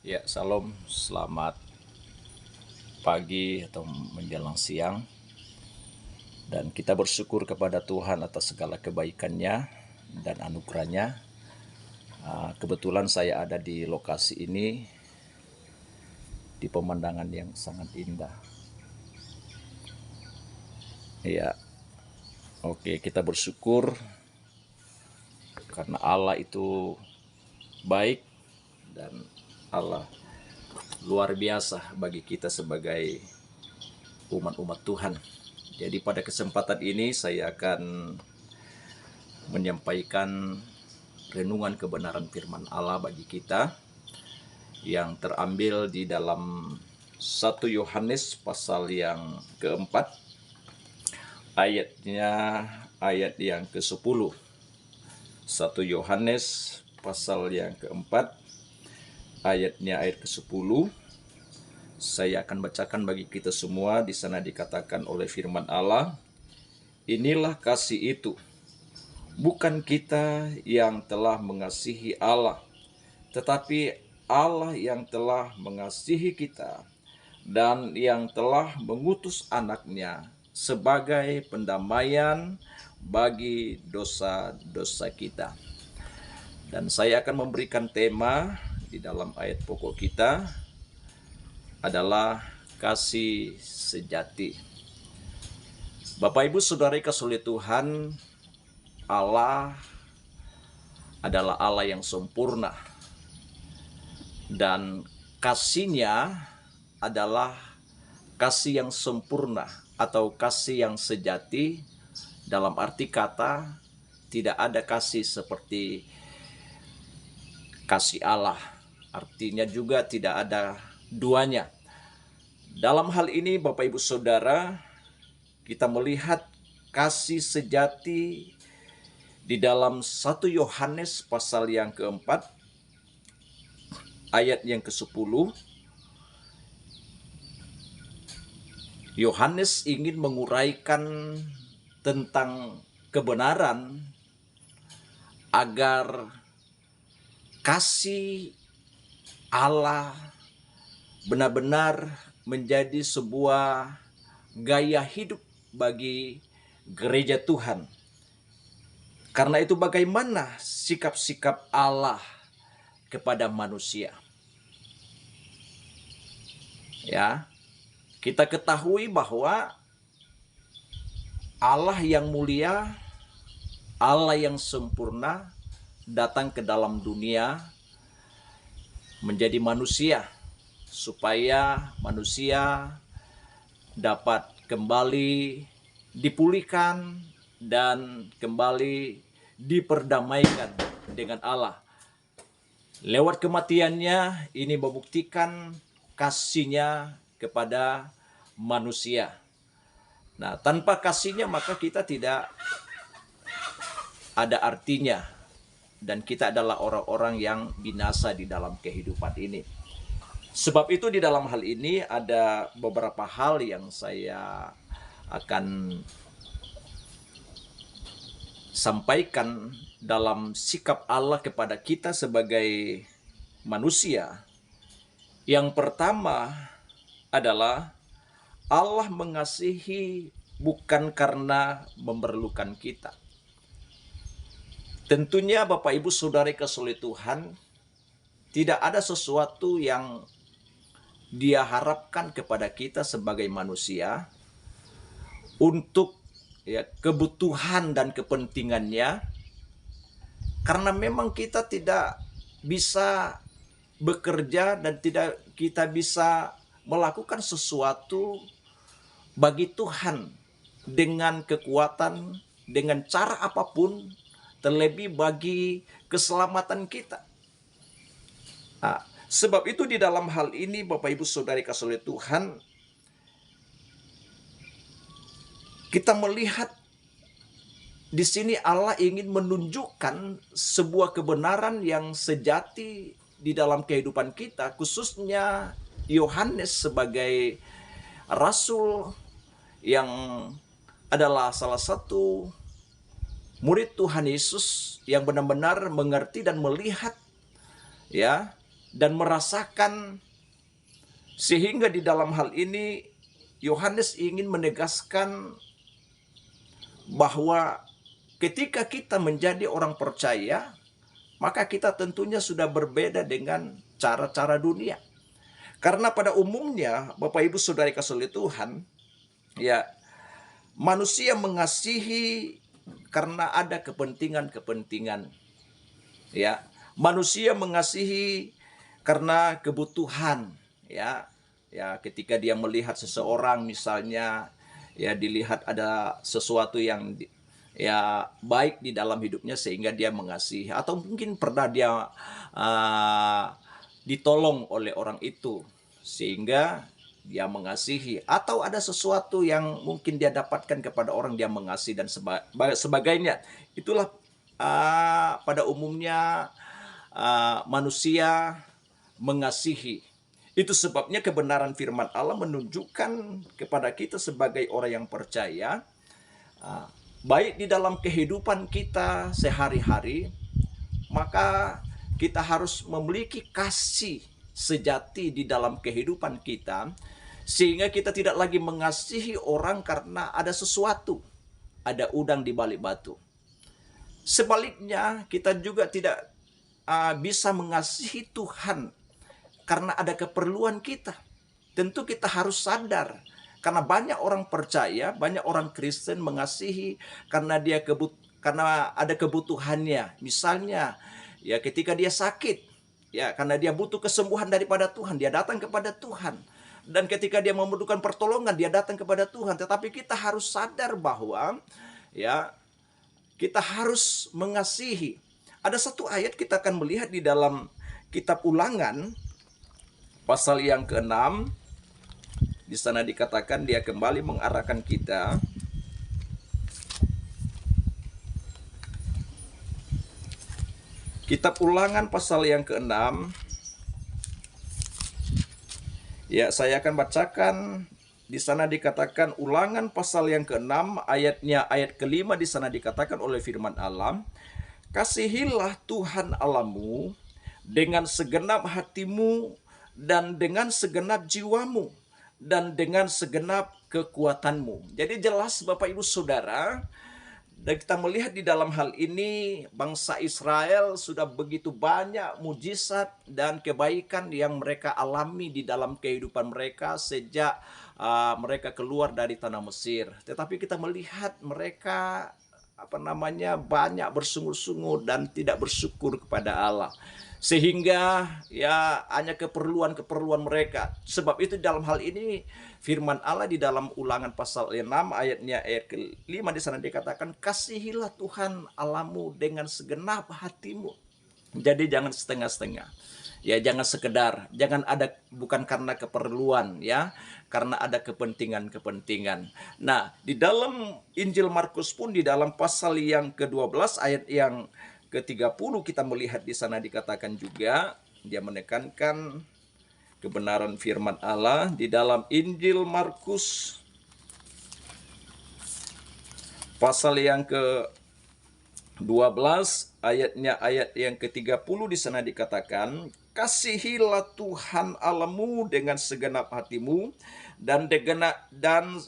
Ya, salam, selamat pagi atau menjelang siang. Dan kita bersyukur kepada Tuhan atas segala kebaikannya dan anugerahnya. Kebetulan saya ada di lokasi ini, di pemandangan yang sangat indah. Ya, oke, kita bersyukur karena Allah itu baik dan Allah luar biasa bagi kita sebagai umat-umat Tuhan. Jadi pada kesempatan ini saya akan menyampaikan renungan kebenaran firman Allah bagi kita yang terambil di dalam 1 Yohanes pasal yang keempat, ayat yang ke-10. 1 Yohanes pasal yang keempat, ayat ke-10. Saya akan bacakan bagi kita semua. Di sana dikatakan oleh firman Allah, inilah kasih itu, bukan kita yang telah mengasihi Allah, tetapi Allah yang telah mengasihi kita dan yang telah mengutus anaknya sebagai pendamaian bagi dosa-dosa kita. Dan saya akan memberikan tema di dalam ayat pokok kita adalah kasih sejati. Bapak Ibu Saudara kasih oleh Tuhan, Allah adalah Allah yang sempurna. Dan kasih-Nya adalah kasih yang sempurna atau kasih yang sejati. Dalam arti kata, tidak ada kasih seperti kasih Allah. Artinya juga tidak ada duanya. Dalam hal ini Bapak Ibu Saudara, kita melihat kasih sejati di dalam 1 Yohanes pasal yang keempat, ayat yang ke-10. Yohanes ingin menguraikan tentang kebenaran agar kasih Allah benar-benar menjadi sebuah gaya hidup bagi gereja Tuhan. Karena itu bagaimana sikap-sikap Allah kepada manusia? Ya, kita ketahui bahwa Allah yang mulia, Allah yang sempurna datang ke dalam dunia menjadi manusia supaya manusia dapat kembali dipulihkan dan kembali diperdamaikan dengan Allah. Lewat kematiannya ini membuktikan kasih-Nya kepada manusia. Nah, tanpa kasih-Nya maka kita tidak ada artinya dan kita adalah orang-orang yang binasa di dalam kehidupan ini. Sebab itu di dalam hal ini ada beberapa hal yang saya akan sampaikan dalam sikap Allah kepada kita sebagai manusia. Yang pertama adalah Allah mengasihi bukan karena memerlukan kita. Tentunya Bapak Ibu Saudara kasih Tuhan, tidak ada sesuatu yang Dia harapkan kepada kita sebagai manusia untuk kebutuhan dan kepentingannya, karena memang kita tidak bisa bekerja dan tidak kita bisa melakukan sesuatu bagi Tuhan dengan kekuatan, dengan cara apapun, terlebih bagi keselamatan kita. Nah, sebab itu di dalam hal ini Bapak Ibu Saudari kasih oleh Tuhan, kita melihat di sini Allah ingin menunjukkan sebuah kebenaran yang sejati di dalam kehidupan kita, khususnya Yohanes sebagai rasul yang adalah salah satu murid Tuhan Yesus yang benar-benar mengerti dan melihat dan merasakan, sehingga di dalam hal ini Yohanes ingin menegaskan bahwa ketika kita menjadi orang percaya, maka kita tentunya sudah berbeda dengan cara-cara dunia. Karena pada umumnya, Bapak Ibu Saudara kasih Tuhan, ya, manusia mengasihi karena ada kepentingan-kepentingan. Ya, manusia mengasihi karena kebutuhan, ya. Ya, ketika dia melihat seseorang misalnya, ya, dilihat ada sesuatu yang ya baik di dalam hidupnya sehingga dia mengasihi, atau mungkin pernah dia ditolong oleh orang itu sehingga dia mengasihi, atau ada sesuatu yang mungkin dia dapatkan kepada orang, dia mengasihi dan sebagainya. Itulah pada umumnya manusia mengasihi. Itu sebabnya kebenaran firman Allah menunjukkan kepada kita sebagai orang yang percaya, baik di dalam kehidupan kita sehari-hari, maka kita harus memiliki kasih sejati di dalam kehidupan kita, sehingga kita tidak lagi mengasihi orang karena ada sesuatu, ada udang di balik batu. Sebaliknya, kita juga tidak bisa mengasihi Tuhan karena ada keperluan kita. Tentu kita harus sadar, karena banyak orang percaya, banyak orang Kristen mengasihi karena karena ada kebutuhannya. Misalnya, ya, ketika dia sakit, ya, karena dia butuh kesembuhan daripada Tuhan, dia datang kepada Tuhan. Dan ketika dia membutuhkan pertolongan, dia datang kepada Tuhan. Tetapi kita harus sadar bahwa, ya, kita harus mengasihi. Ada satu ayat kita akan melihat di dalam kitab Ulangan pasal yang ke-6. Di sana dikatakan, dia kembali mengarahkan kita kitab Ulangan pasal yang ke-6. Ya, saya akan bacakan. Di sana dikatakan, Ulangan pasal yang ke-6 ayat ke-5, di sana dikatakan oleh firman Allah, kasihilah Tuhan Allahmu dengan segenap hatimu dan dengan segenap jiwamu dan dengan segenap kekuatanmu. Jadi jelas Bapak Ibu Saudara, dan kita melihat di dalam hal ini bangsa Israel sudah begitu banyak mujizat dan kebaikan yang mereka alami di dalam kehidupan mereka sejak mereka keluar dari tanah Mesir. Tetapi kita melihat mereka banyak bersungut-sungut dan tidak bersyukur kepada Allah, sehingga ya hanya keperluan mereka. Sebab itu dalam hal ini firman Allah di dalam Ulangan pasal 6 ayat ke-5 di sana dikatakan, kasihilah Tuhan Allahmu dengan segenap hatimu. Jadi jangan setengah-setengah. Ya, jangan sekedar, jangan ada bukan karena keperluan, ya, karena ada kepentingan-kepentingan. Nah, di dalam Injil Markus pun di dalam pasal yang ke-12 ayat yang ke-30 kita melihat di sana dikatakan juga, dia menekankan kebenaran firman Allah di dalam Injil Markus pasal yang ke-12 ayat yang ke-30 di sana dikatakan, kasihilah Tuhan Allahmu dengan segenap hatimu dan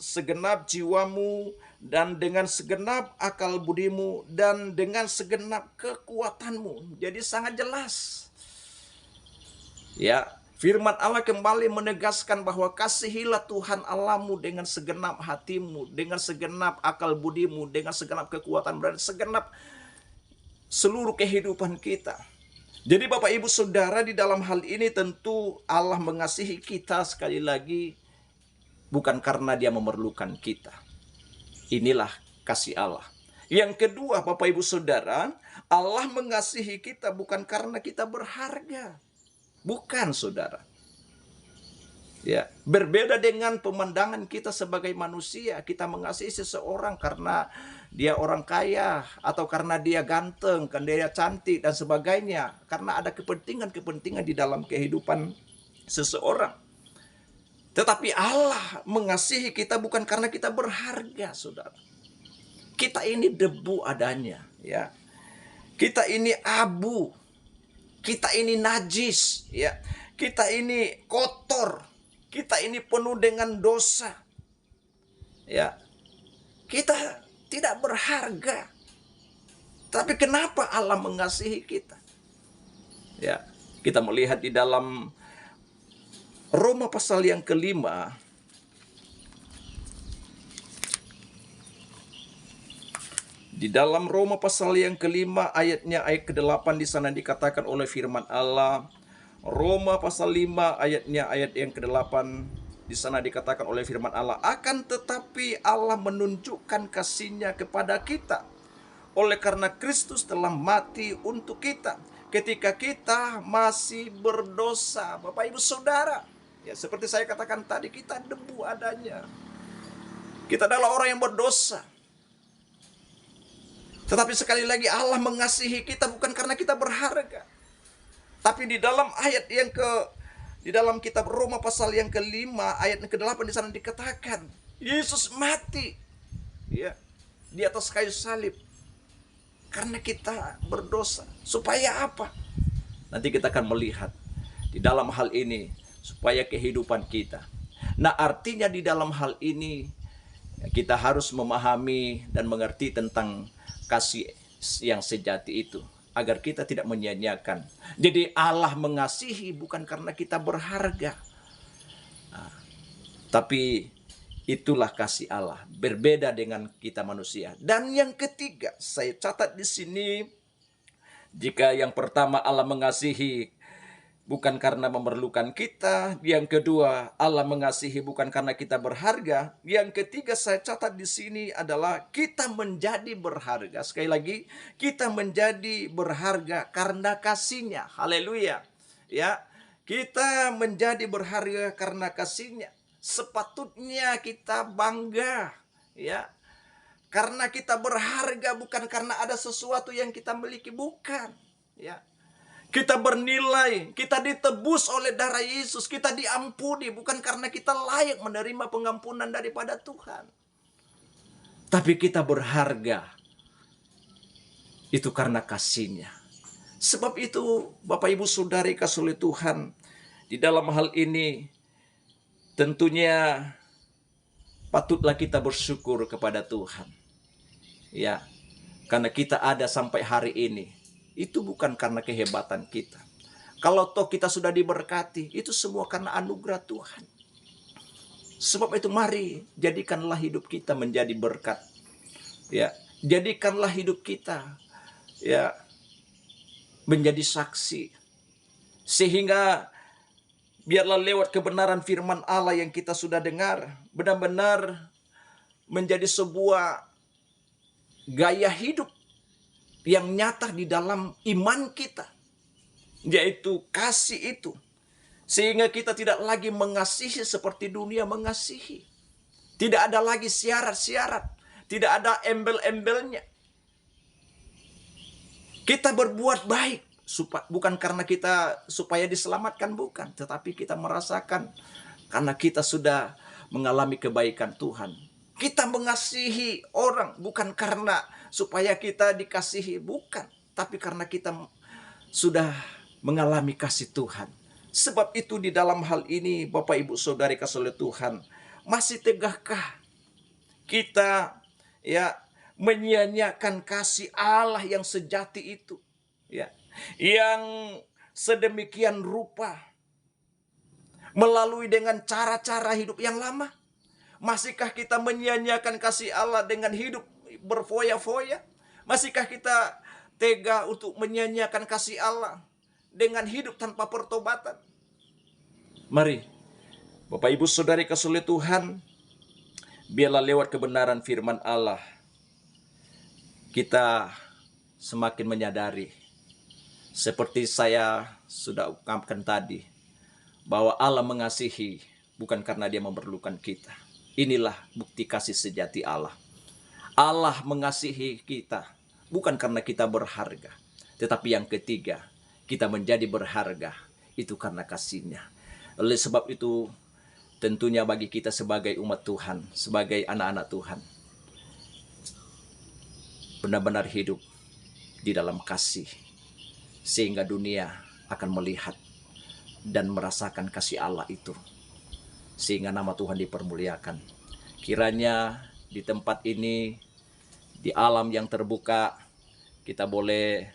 segenap jiwamu dan dengan segenap akal budimu dan dengan segenap kekuatanmu. Jadi sangat jelas. Ya, firman Allah kembali menegaskan bahwa kasihilah Tuhan Allahmu dengan segenap hatimu, dengan segenap akal budimu, dengan segenap kekuatan dan segenap seluruh kehidupan kita. Jadi Bapak Ibu Saudara, di dalam hal ini tentu Allah mengasihi kita sekali lagi bukan karena dia memerlukan kita. Inilah kasih Allah. Yang kedua Bapak Ibu Saudara, Allah mengasihi kita bukan karena kita berharga. Bukan, Saudara. Ya, berbeda dengan pemandangan kita sebagai manusia, kita mengasihi seseorang karena dia orang kaya atau karena dia ganteng, karena dia cantik dan sebagainya, karena ada kepentingan-kepentingan di dalam kehidupan seseorang. Tetapi Allah mengasihi kita bukan karena kita berharga, Saudara. Kita ini debu adanya, ya. Kita ini abu. kita ini najis, ya. Kita ini kotor. Kita ini penuh dengan dosa. Ya. Kita tidak berharga. Tapi kenapa Allah mengasihi kita? Ya, kita melihat di dalam Roma pasal yang kelima, di dalam Roma pasal yang kelima ayat ke-8 di sana dikatakan oleh firman Allah. Roma pasal 5 ayat yang ke-8 di sana dikatakan oleh firman Allah, akan tetapi Allah menunjukkan kasih-Nya kepada kita oleh karena Kristus telah mati untuk kita ketika kita masih berdosa. Bapak Ibu Saudara, ya seperti saya katakan tadi, kita debu adanya. Kita adalah orang yang berdosa. Tetapi sekali lagi Allah mengasihi kita bukan karena kita berharga. Tapi di dalam ayat di dalam kitab Roma pasal yang kelima ayat yang ke-8 di sana dikatakan Yesus mati, ya, di atas kayu salib karena kita berdosa. Supaya apa? Nanti kita akan melihat di dalam hal ini supaya kehidupan kita. Nah, artinya di dalam hal ini kita harus memahami dan mengerti tentang kasih yang sejati itu agar kita tidak menyia-nyiakan. Jadi Allah mengasihi bukan karena kita berharga. Tapi itulah kasih Allah, berbeda dengan kita manusia. Dan yang ketiga, saya catat di sini, jika yang pertama Allah mengasihi bukan karena memerlukan kita, yang kedua Allah mengasihi bukan karena kita berharga, yang ketiga saya catat di sini adalah kita menjadi berharga. Sekali lagi, kita menjadi berharga karena kasih-Nya. Haleluya. Ya, kita menjadi berharga karena kasih-Nya. Sepatutnya kita bangga, ya, karena kita berharga bukan karena ada sesuatu yang kita miliki, bukan, ya. Kita bernilai, kita ditebus oleh darah Yesus, kita diampuni bukan karena kita layak menerima pengampunan daripada Tuhan, tapi kita berharga itu karena kasih-Nya. Sebab itu Bapak Ibu Saudari kasih oleh Tuhan, di dalam hal ini tentunya patutlah kita bersyukur kepada Tuhan. Ya, karena kita ada sampai hari ini, itu bukan karena kehebatan kita. Kalau toh kita sudah diberkati, itu semua karena anugerah Tuhan. Sebab itu mari jadikanlah hidup kita menjadi berkat. Ya, jadikanlah hidup kita, ya, menjadi saksi. Sehingga biarlah lewat kebenaran firman Allah yang kita sudah dengar, benar-benar menjadi sebuah gaya hidup yang nyata di dalam iman kita, yaitu kasih itu. Sehingga kita tidak lagi mengasihi seperti dunia mengasihi. Tidak ada lagi syarat-syarat, tidak ada embel-embelnya. Kita berbuat baik bukan karena kita supaya diselamatkan, bukan, tetapi kita merasakan karena kita sudah mengalami kebaikan Tuhan. Kita mengasihi orang bukan karena supaya kita dikasihi, bukan, tapi karena kita sudah mengalami kasih Tuhan. Sebab itu di dalam hal ini Bapak Ibu Saudari kasih oleh Tuhan, masih tegakkah kita, ya, menyia-nyiakan kasih Allah yang sejati itu, ya, yang sedemikian rupa melalui dengan cara-cara hidup yang lama? Masihkah kita menyia-nyiakan kasih Allah dengan hidup berfoya-foya? Masihkah kita tega untuk menyia-nyiakan kasih Allah dengan hidup tanpa pertobatan? Mari Bapak Ibu Saudari kasih oleh Tuhan, biarlah lewat kebenaran firman Allah kita semakin menyadari, seperti saya sudah ungkapkan tadi, bahwa Allah mengasihi bukan karena Dia memerlukan kita. Inilah bukti kasih sejati Allah. Allah mengasihi kita bukan karena kita berharga, tetapi yang ketiga, kita menjadi berharga itu karena kasih-Nya. Oleh sebab itu, tentunya bagi kita sebagai umat Tuhan, sebagai anak-anak Tuhan, benar-benar hidup di dalam kasih, sehingga dunia akan melihat dan merasakan kasih Allah itu, sehingga nama Tuhan dipermuliakan. Kiranya di tempat ini, di alam yang terbuka, kita boleh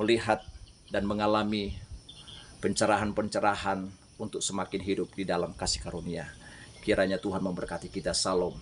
melihat dan mengalami pencerahan-pencerahan untuk semakin hidup di dalam kasih karunia. Kiranya Tuhan memberkati kita. Salam.